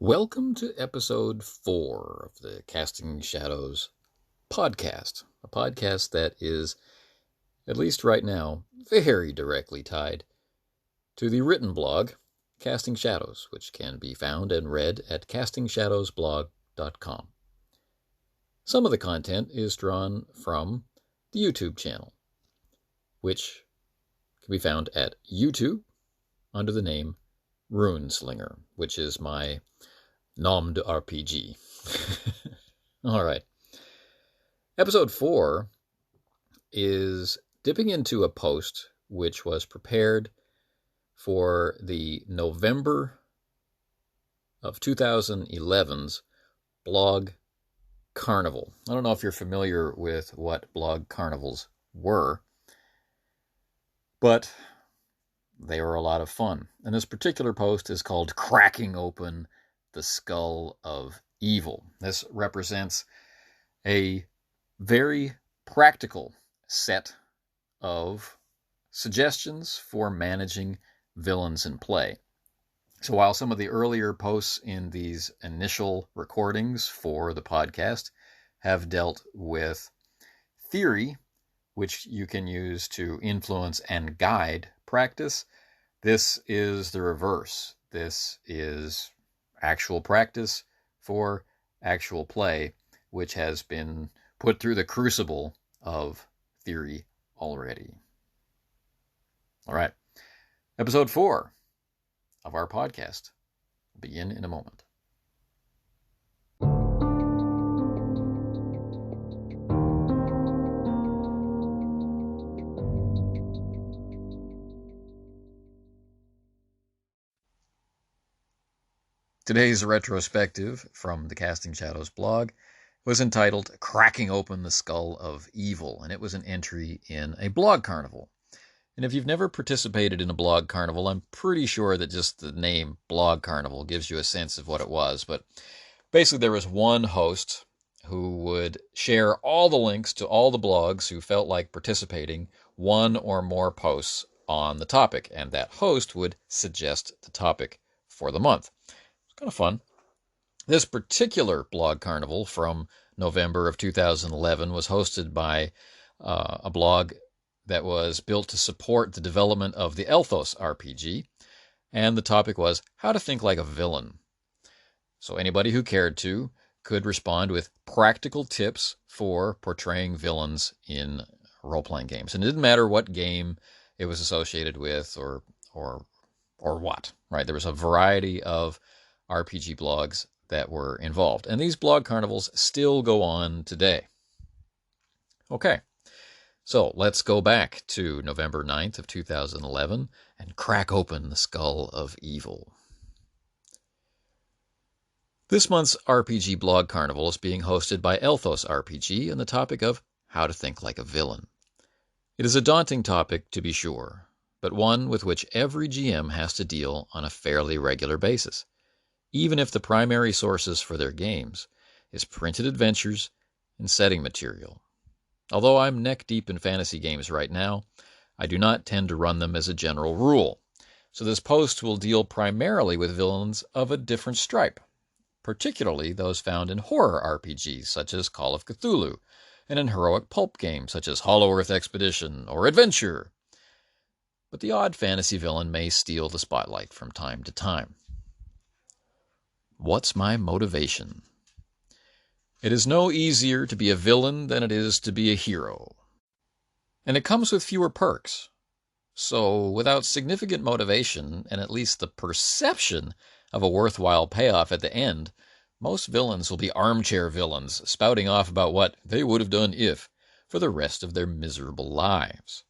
Welcome to episode 4 of the Casting Shadows podcast, a podcast that is, at least right now, very directly tied to the written blog, Casting Shadows, which can be found and read at castingshadowsblog.com. Some of the content is drawn from the YouTube channel, which can be found at YouTube under the name Runeslinger, which is my nom de RPG. All right. Episode 4 is dipping into a post which was prepared for the November of 2011's blog Carnival. I don't know if you're familiar with what blog carnivals were, but they were a lot of fun. And this particular post is called Cracking Open the Skull of Evil. This represents a very practical set of suggestions for managing villains in play. So while some of the earlier posts in these initial recordings for the podcast have dealt with theory, which you can use to influence and guide practice, this is the reverse. This is actual practice for actual play, which has been put through the crucible of theory already. All right. Episode 4 of our podcast will begin in a moment. Today's retrospective from the Casting Shadows blog was entitled Cracking Open the Skull of Evil, and it was an entry in a blog carnival. And if you've never participated in a blog carnival, I'm pretty sure that just the name blog carnival gives you a sense of what it was. But basically there was one host who would share all the links to all the blogs who felt like participating, one or more posts on the topic, and that host would suggest the topic for the month. Kind of fun. This particular blog carnival from November of 2011 was hosted by a blog that was built to support the development of the Elthos RPG, and the topic was how to think like a villain. So anybody who cared to could respond with practical tips for portraying villains in role-playing games. And it didn't matter what game it was associated with or what, right? There was a variety of RPG blogs that were involved. And these blog carnivals still go on today. Okay, so let's go back to November 9th of 2011 and crack open the skull of evil. This month's RPG blog carnival is being hosted by Elthos RPG on the topic of how to think like a villain. It is a daunting topic, to be sure, but one with which every GM has to deal on a fairly regular basis, even if the primary sources for their games is printed adventures and setting material. Although I'm neck-deep in fantasy games right now, I do not tend to run them as a general rule, so this post will deal primarily with villains of a different stripe, particularly those found in horror RPGs such as Call of Cthulhu, and in heroic pulp games such as Hollow Earth Expedition or Adventure. But the odd fantasy villain may steal the spotlight from time to time. What's my motivation? It is no easier to be a villain than it is to be a hero. And it comes with fewer perks. So, without significant motivation, and at least the perception of a worthwhile payoff at the end, most villains will be armchair villains, spouting off about what they would have done if, for the rest of their miserable lives.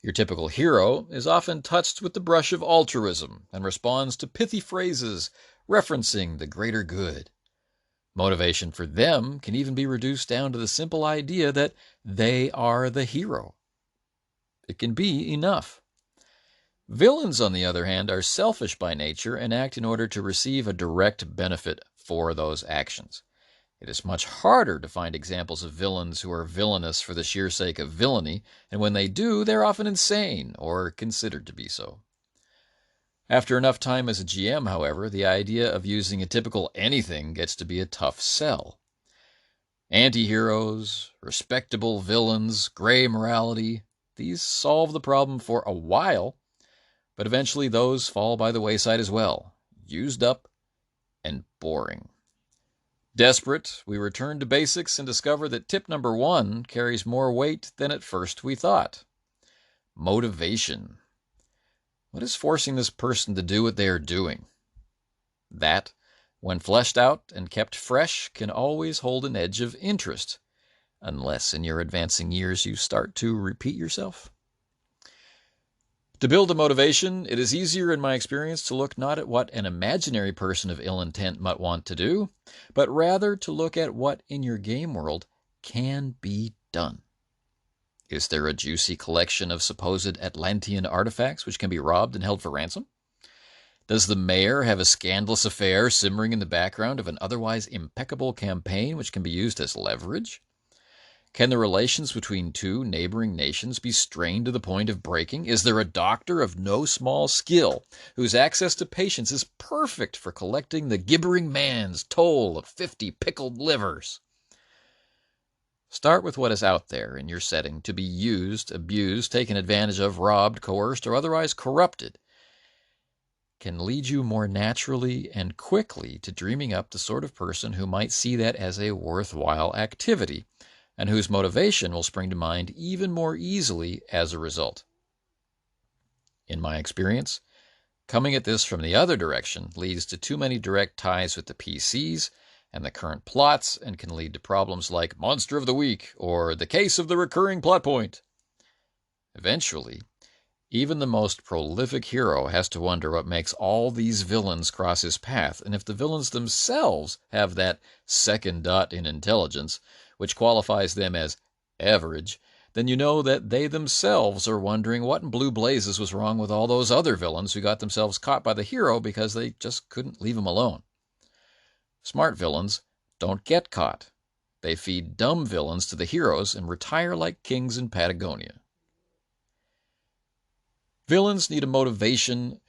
Your typical hero is often touched with the brush of altruism and responds to pithy phrases referencing the greater good. Motivation for them can even be reduced down to the simple idea that they are the hero. It can be enough. Villains, on the other hand, are selfish by nature and act in order to receive a direct benefit for those actions. It is much harder to find examples of villains who are villainous for the sheer sake of villainy, and when they do, they're often insane or considered to be so. After enough time as a GM, however, the idea of using a typical anything gets to be a tough sell. Anti-heroes, respectable villains, gray morality, these solve the problem for a while, but eventually those fall by the wayside as well, used up and boring. Desperate, we return to basics and discover that tip number 1 carries more weight than at first we thought. Motivation. What is forcing this person to do what they are doing? That, when fleshed out and kept fresh, can always hold an edge of interest, unless in your advancing years you start to repeat yourself. To build a motivation, it is easier in my experience to look not at what an imaginary person of ill intent might want to do, but rather to look at what in your game world can be done. Is there a juicy collection of supposed Atlantean artifacts which can be robbed and held for ransom? Does the mayor have a scandalous affair simmering in the background of an otherwise impeccable campaign which can be used as leverage? Can the relations between two neighboring nations be strained to the point of breaking? Is there a doctor of no small skill whose access to patients is perfect for collecting the gibbering man's toll of 50 pickled livers? Start with what is out there in your setting to be used, abused, taken advantage of, robbed, coerced, or otherwise corrupted. Can lead you more naturally and quickly to dreaming up the sort of person who might see that as a worthwhile activity, and whose motivation will spring to mind even more easily as a result. In my experience, coming at this from the other direction leads to too many direct ties with the PCs and the current plots and can lead to problems like Monster of the Week or the case of the recurring plot point. Eventually, even the most prolific hero has to wonder what makes all these villains cross his path, and if the villains themselves have that second dot in intelligence, which qualifies them as average, then you know that they themselves are wondering what in blue blazes was wrong with all those other villains who got themselves caught by the hero because they just couldn't leave him alone. Smart villains don't get caught. They feed dumb villains to the heroes and retire like kings in Patagonia. Villains need a motivation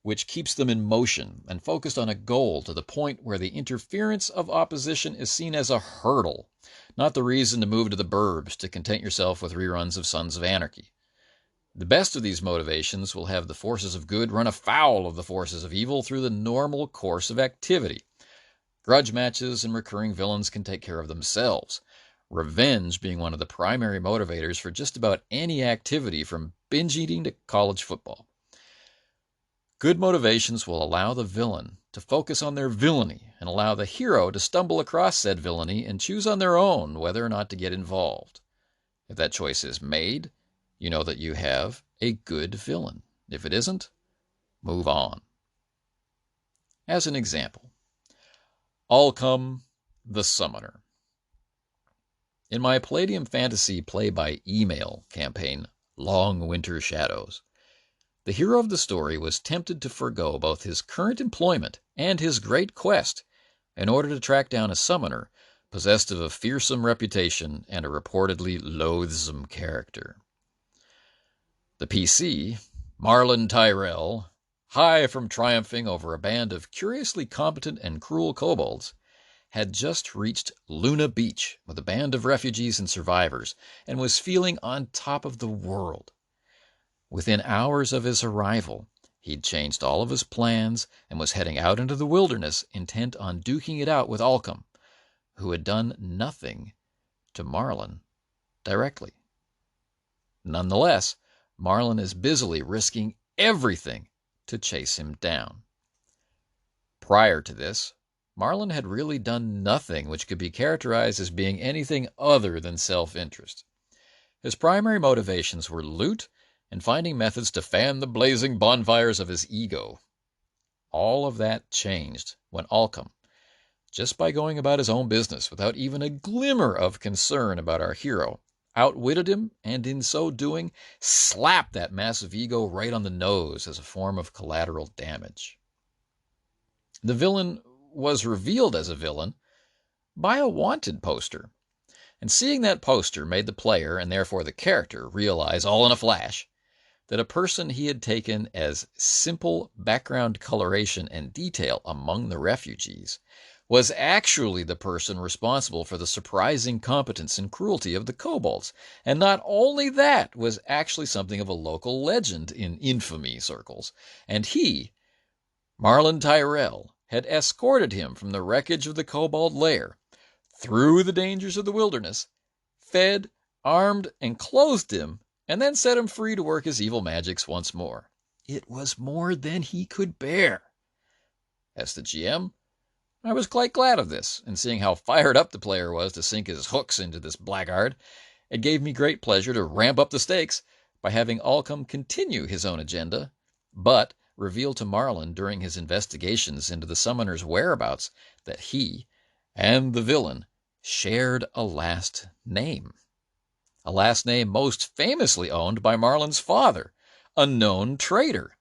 which keeps them in motion and focused on a goal to the point where the interference of opposition is seen as a hurdle, not the reason to move to the burbs to content yourself with reruns of Sons of Anarchy. The best of these motivations will have the forces of good run afoul of the forces of evil through the normal course of activity. Grudge matches and recurring villains can take care of themselves, revenge being one of the primary motivators for just about any activity from binge eating to college football. Good motivations will allow the villain to focus on their villainy and allow the hero to stumble across said villainy and choose on their own whether or not to get involved. If that choice is made, you know that you have a good villain. If it isn't, move on. As an example, Allcome the Summoner. In my Palladium Fantasy play-by-email campaign, Long Winter Shadows, the hero of the story was tempted to forgo both his current employment and his great quest in order to track down a summoner possessed of a fearsome reputation and a reportedly loathsome character. The PC, Marlon Tyrell, high from triumphing over a band of curiously competent and cruel kobolds, had just reached Luna Beach with a band of refugees and survivors and was feeling on top of the world. Within hours of his arrival, he'd changed all of his plans and was heading out into the wilderness intent on duking it out with Allcome, who had done nothing to Marlon directly. Nonetheless, Marlon is busily risking everything to chase him down. Prior to this, Marlon had really done nothing which could be characterized as being anything other than self-interest. His primary motivations were loot and finding methods to fan the blazing bonfires of his ego. All of that changed when Allcome, just by going about his own business without even a glimmer of concern about our hero, outwitted him and in so doing slapped that massive ego right on the nose as a form of collateral damage. The villain was revealed as a villain by a wanted poster, and seeing that poster made the player, and therefore the character, realize all in a flash that a person he had taken as simple background coloration and detail among the refugees was actually the person responsible for the surprising competence and cruelty of the kobolds. And not only that, was actually something of a local legend in infamy circles. And he, Marlon Tyrell, had escorted him from the wreckage of the kobold lair, through the dangers of the wilderness, fed, armed, and clothed him, and then set him free to work his evil magics once more. It was more than he could bear. As the GM, I was quite glad of this, and seeing how fired up the player was to sink his hooks into this blackguard, it gave me great pleasure to ramp up the stakes by having Alcom continue his own agenda, but reveal to Marlon during his investigations into the summoner's whereabouts that he and the villain shared a last name. A last name most famously owned by Marlon's father, a known traitor.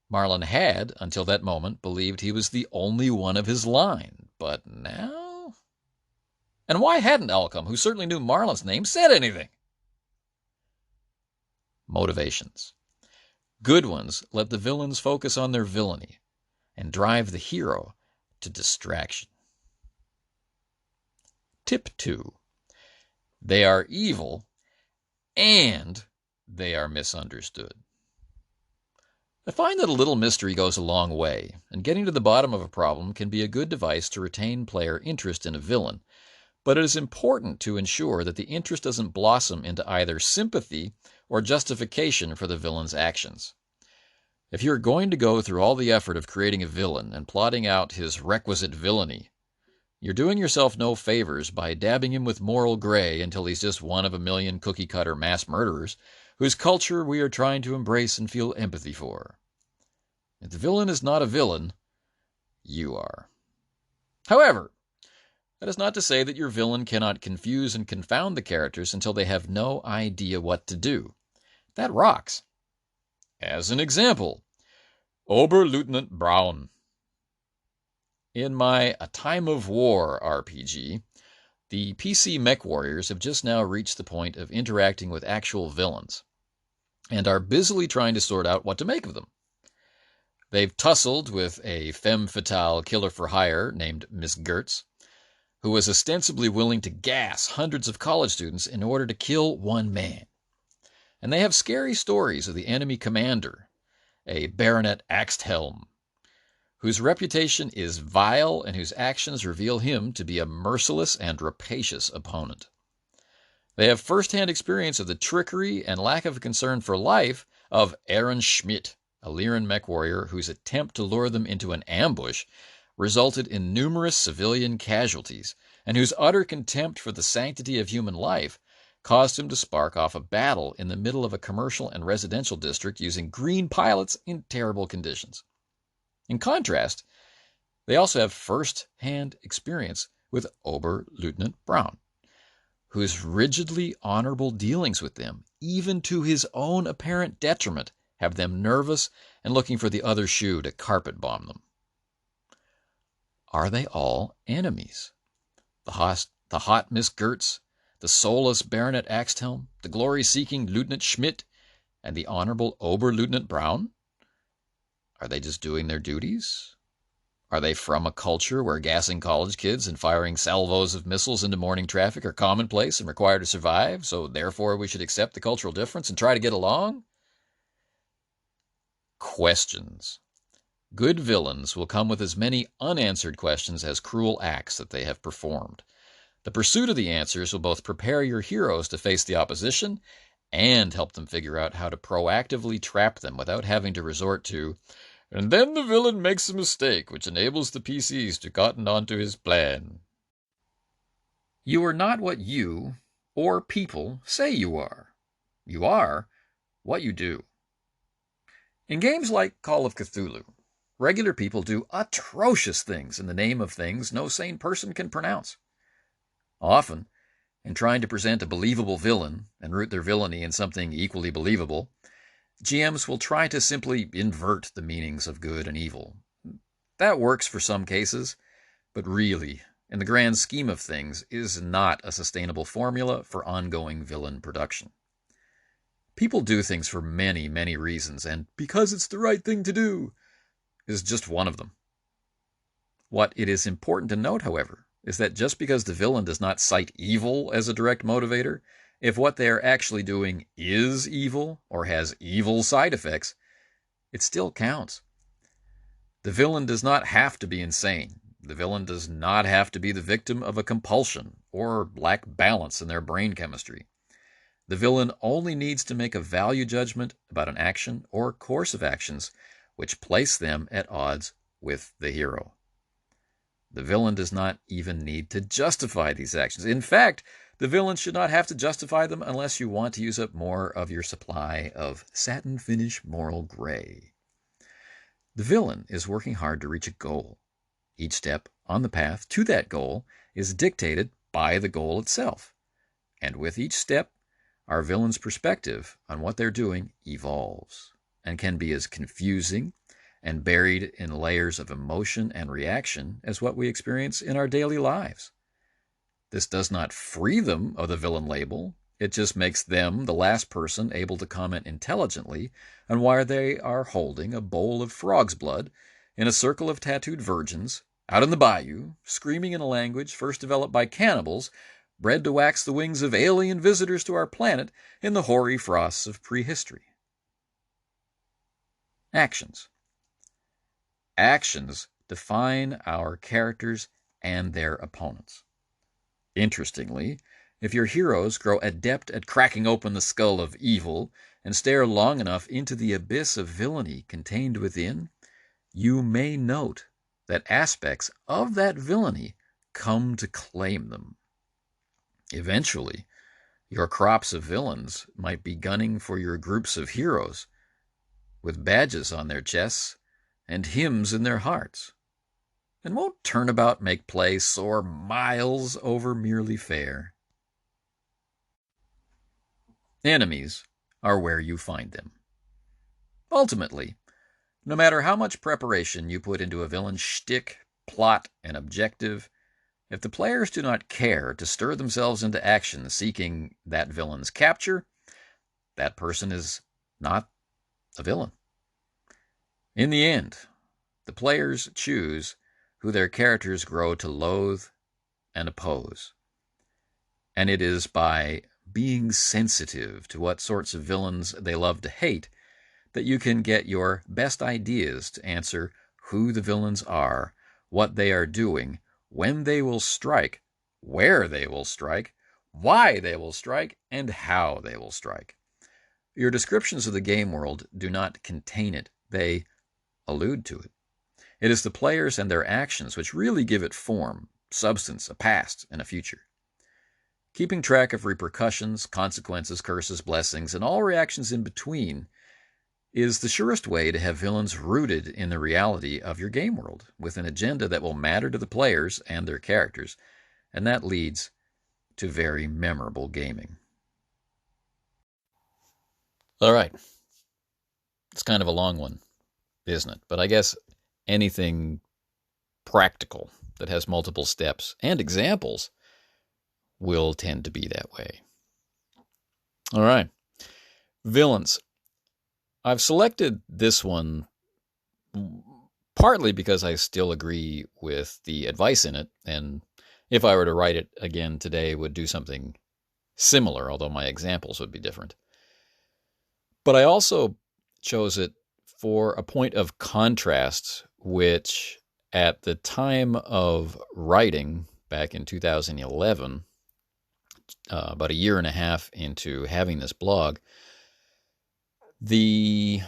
Marlon had, until that moment, believed he was the only one of his line, but now? And why hadn't Alcom, who certainly knew Marlon's name, said anything? Motivations. Good ones let the villains focus on their villainy and drive the hero to distraction. Tip 2. They are evil and they are misunderstood. I find that a little mystery goes a long way, and getting to the bottom of a problem can be a good device to retain player interest in a villain, but it is important to ensure that the interest doesn't blossom into either sympathy or justification for the villain's actions. If you're going to go through all the effort of creating a villain and plotting out his requisite villainy, you're doing yourself no favors by dabbing him with moral gray until he's just one of a million cookie-cutter mass murderers whose culture we are trying to embrace and feel empathy for. If the villain is not a villain, you are. However, that is not to say that your villain cannot confuse and confound the characters until they have no idea what to do. That rocks. As an example, Oberleutnant Braun. In my A Time of War RPG, the PC mech warriors have just now reached the point of interacting with actual villains, and are busily trying to sort out what to make of them. They've tussled with a femme fatale killer for hire named Miss Gertz, who was ostensibly willing to gas hundreds of college students in order to kill one man. And they have scary stories of the enemy commander, a Baronet Axthelm, whose reputation is vile and whose actions reveal him to be a merciless and rapacious opponent. They have first-hand experience of the trickery and lack of concern for life of Aaron Schmidt, a Lyran mech warrior whose attempt to lure them into an ambush resulted in numerous civilian casualties, and whose utter contempt for the sanctity of human life caused him to spark off a battle in the middle of a commercial and residential district using green pilots in terrible conditions. In contrast, they also have first-hand experience with Oberleutnant Braun, whose rigidly honorable dealings with them, even to his own apparent detriment, have them nervous and looking for the other shoe to carpet bomb them. Are they all enemies? The hot Miss Gertz, the soulless Baronet Axthelm, the glory-seeking Lieutenant Schmidt, and the honorable Oberleutnant Braun? Are they just doing their duties? Are they from a culture where gassing college kids and firing salvos of missiles into morning traffic are commonplace and required to survive, so therefore we should accept the cultural difference and try to get along? Questions. Good villains will come with as many unanswered questions as cruel acts that they have performed. The pursuit of the answers will both prepare your heroes to face the opposition and help them figure out how to proactively trap them without having to resort to, and then the villain makes a mistake which enables the PCs to cotton onto his plan. You are not what you, or people, say you are. You are what you do. In games like Call of Cthulhu, regular people do atrocious things in the name of things no sane person can pronounce. Often, in trying to present a believable villain and root their villainy in something equally believable, GMs will try to simply invert the meanings of good and evil. That works for some cases, but really, in the grand scheme of things, is not a sustainable formula for ongoing villain production. People do things for many, many reasons, and because it's the right thing to do is just one of them. What it is important to note, however, is that just because the villain does not cite evil as a direct motivator, if what they are actually doing is evil or has evil side effects, it still counts. The villain does not have to be insane. The villain does not have to be the victim of a compulsion or lack balance in their brain chemistry. The villain only needs to make a value judgment about an action or course of actions which place them at odds with the hero. The villain does not even need to justify these actions. In fact, the villain should not have to justify them unless you want to use up more of your supply of satin finish moral gray. The villain is working hard to reach a goal. Each step on the path to that goal is dictated by the goal itself. And with each step, our villain's perspective on what they're doing evolves and can be as confusing and buried in layers of emotion and reaction as what we experience in our daily lives. This does not free them of the villain label. It just makes them the last person able to comment intelligently on why they are holding a bowl of frog's blood in a circle of tattooed virgins out in the bayou, screaming in a language first developed by cannibals bred to wax the wings of alien visitors to our planet in the hoary frosts of prehistory. Actions. Actions define our characters and their opponents. Interestingly, if your heroes grow adept at cracking open the skull of evil and stare long enough into the abyss of villainy contained within, you may note that aspects of that villainy come to claim them. Eventually, your crops of villains might be gunning for your groups of heroes, with badges on their chests and hymns in their hearts. And won't turnabout make play soar miles over merely fair? Enemies are where you find them. Ultimately, no matter how much preparation you put into a villain's shtick, plot, and objective, if the players do not care to stir themselves into action seeking that villain's capture, that person is not a villain. In the end, the players choose who their characters grow to loathe and oppose. And it is by being sensitive to what sorts of villains they love to hate that you can get your best ideas to answer who the villains are, what they are doing, when they will strike, where they will strike, why they will strike, and how they will strike. Your descriptions of the game world do not contain it. They allude to it. It is the players and their actions which really give it form, substance, a past, and a future. Keeping track of repercussions, consequences, curses, blessings, and all reactions in between is the surest way to have villains rooted in the reality of your game world, with an agenda that will matter to the players and their characters, and that leads to very memorable gaming. All right. It's kind of a long one, isn't it? But I guess anything practical that has multiple steps and examples will tend to be that way. All right. Villains. I've selected this one partly because I still agree with the advice in it, and if I were to write it again today, would do something similar, although my examples would be different. But I also chose it for a point of contrast, which at the time of writing, back in 2011, about a year and a half into having this blog, the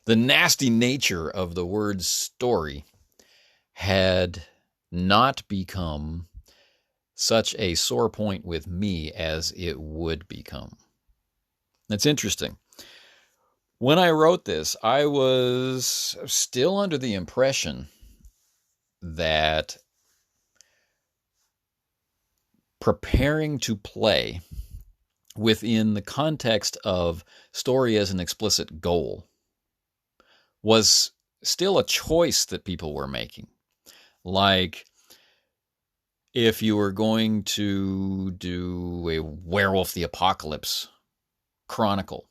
the nasty nature of the word story had not become such a sore point with me as it would become. That's interesting. When I wrote this, I was still under the impression that preparing to play within the context of story as an explicit goal was still a choice that people were making. Like, If you were going to do a Werewolf the Apocalypse chronicle,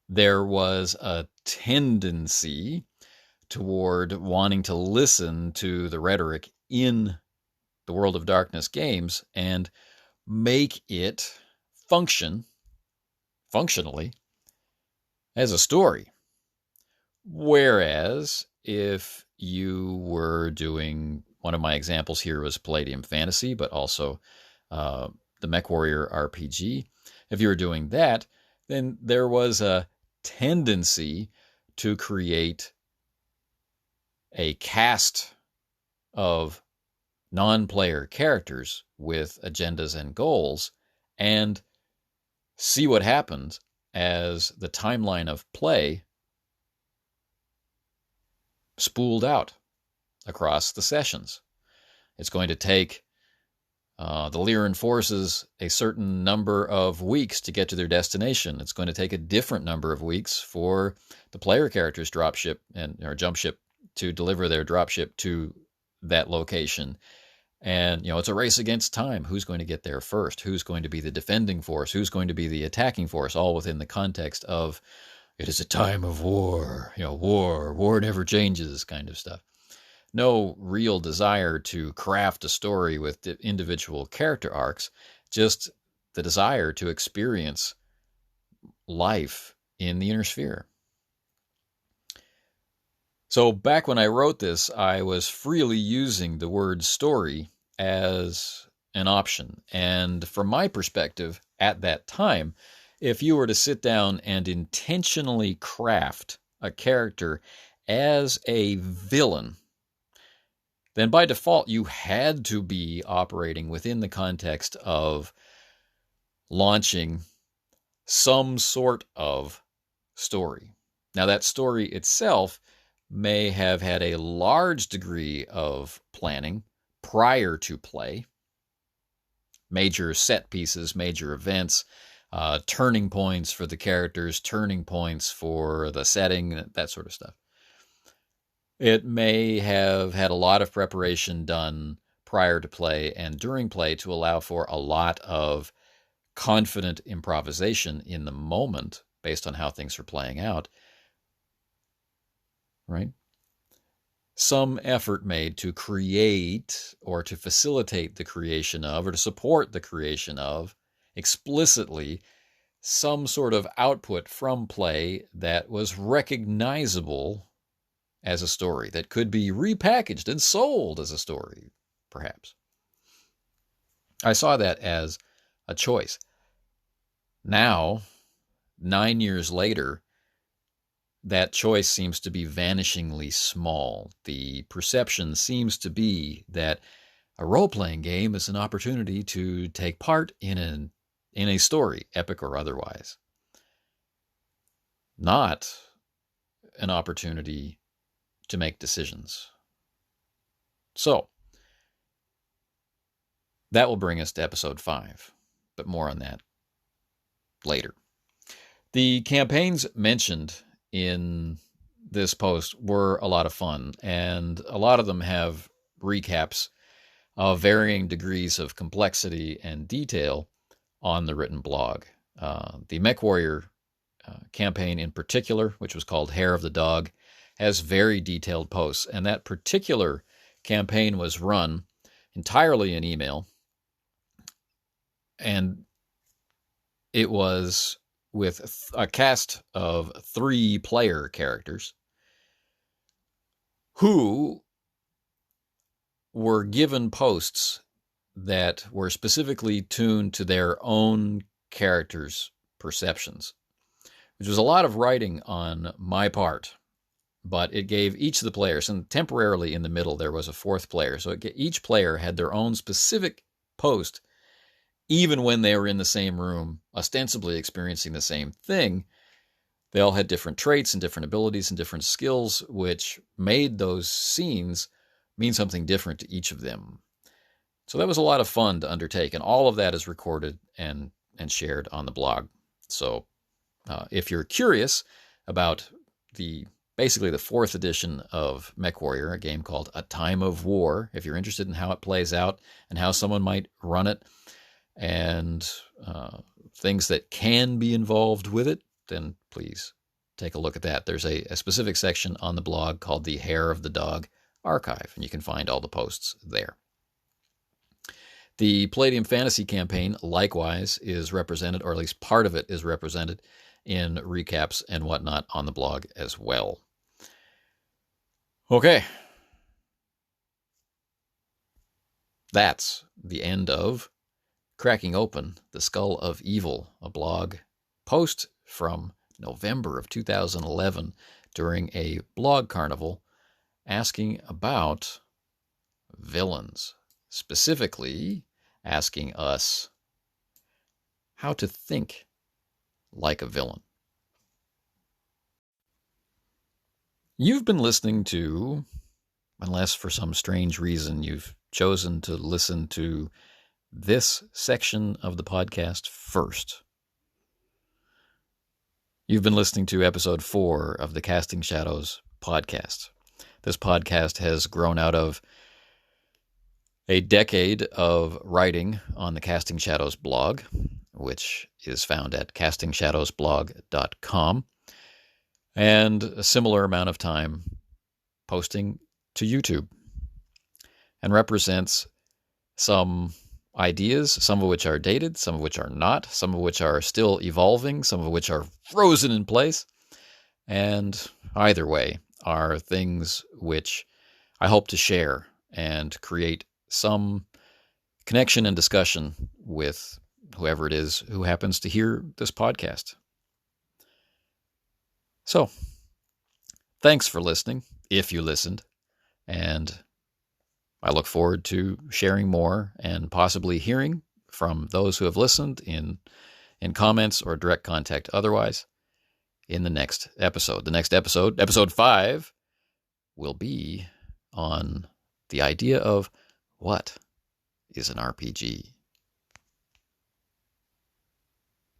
there was a tendency toward wanting to listen to the rhetoric in the World of Darkness games and make it functionally as a story. Whereas if you were doing, one of my examples here was Palladium Fantasy, but also the MechWarrior RPG. If you were doing that, then there was a tendency to create a cast of non-player characters with agendas and goals and see what happens as the timeline of play spooled out across the sessions. It's going to take the Lyran forces a certain number of weeks to get to their destination. It's going to take a different number of weeks for the player characters dropship or jump ship to deliver their dropship to that location. And, it's a race against time. Who's going to get there first? Who's going to be the defending force? Who's going to be the attacking force? All within the context of, it is a time of war, war never changes kind of stuff. No real desire to craft a story with individual character arcs, just the desire to experience life in the inner sphere. So back when I wrote this, I was freely using the word story as an option. And from my perspective at that time, if you were to sit down and intentionally craft a character as a villain, then by default you had to be operating within the context of launching some sort of story. Now that story itself may have had a large degree of planning prior to play. Major set pieces, major events, turning points for the characters, turning points for the setting, that sort of stuff. It may have had a lot of preparation done prior to play and during play to allow for a lot of confident improvisation in the moment based on how things are playing out. Right? Some effort made to create or to facilitate the creation of or to support the creation of explicitly some sort of output from play that was recognizable as a story, that could be repackaged and sold as a story, perhaps. I saw that as a choice. Now, 9 years later, that choice seems to be vanishingly small. The perception seems to be that a role-playing game is an opportunity to take part in a story, epic or otherwise. Not an opportunity to make decisions. So, that will bring us to episode 5, but more on that later. The campaigns mentioned in this post were a lot of fun, and a lot of them have recaps of varying degrees of complexity and detail on the written blog. The MechWarrior campaign in particular, which was called Hair of the Dog, has very detailed posts, and that particular campaign was run entirely in email, and it was with a cast of 3 player characters who were given posts that were specifically tuned to their own characters' perceptions, which was a lot of writing on my part, but it gave each of the players, and temporarily in the middle there was a 4th player, so each player had their own specific post. Even when they were in the same room, ostensibly experiencing the same thing, they all had different traits and different abilities and different skills, which made those scenes mean something different to each of them. So that was a lot of fun to undertake, and all of that is recorded and shared on the blog. So if you're curious about the basically the 4th edition of MechWarrior, a game called A Time of War. If you're interested in how it plays out and how someone might run it and things that can be involved with it, then please take a look at that. There's a specific section on the blog called the Hair of the Dog Archive, and you can find all the posts there. The Palladium Fantasy campaign, likewise, is represented, or at least part of it is represented, in recaps and whatnot on the blog as well. Okay. That's the end of Cracking Open the Skull of Evil, a blog post from November of 2011 during a blog carnival asking about villains, specifically asking us how to think like a villain. You've been listening to, unless for some strange reason you've chosen to listen to this section of the podcast first, you've been listening to episode 4 of the Casting Shadows podcast. This podcast has grown out of a decade of writing on the Casting Shadows blog, which is found at castingshadowsblog.com, and a similar amount of time posting to YouTube, and represents some ideas, some of which are dated, some of which are not, some of which are still evolving, some of which are frozen in place, and either way are things which I hope to share and create some connection and discussion with whoever it is who happens to hear this podcast. So, thanks for listening, if you listened, and I look forward to sharing more and possibly hearing from those who have listened in comments or direct contact otherwise in the next episode. The next episode, episode 5, will be on the idea of what is an RPG.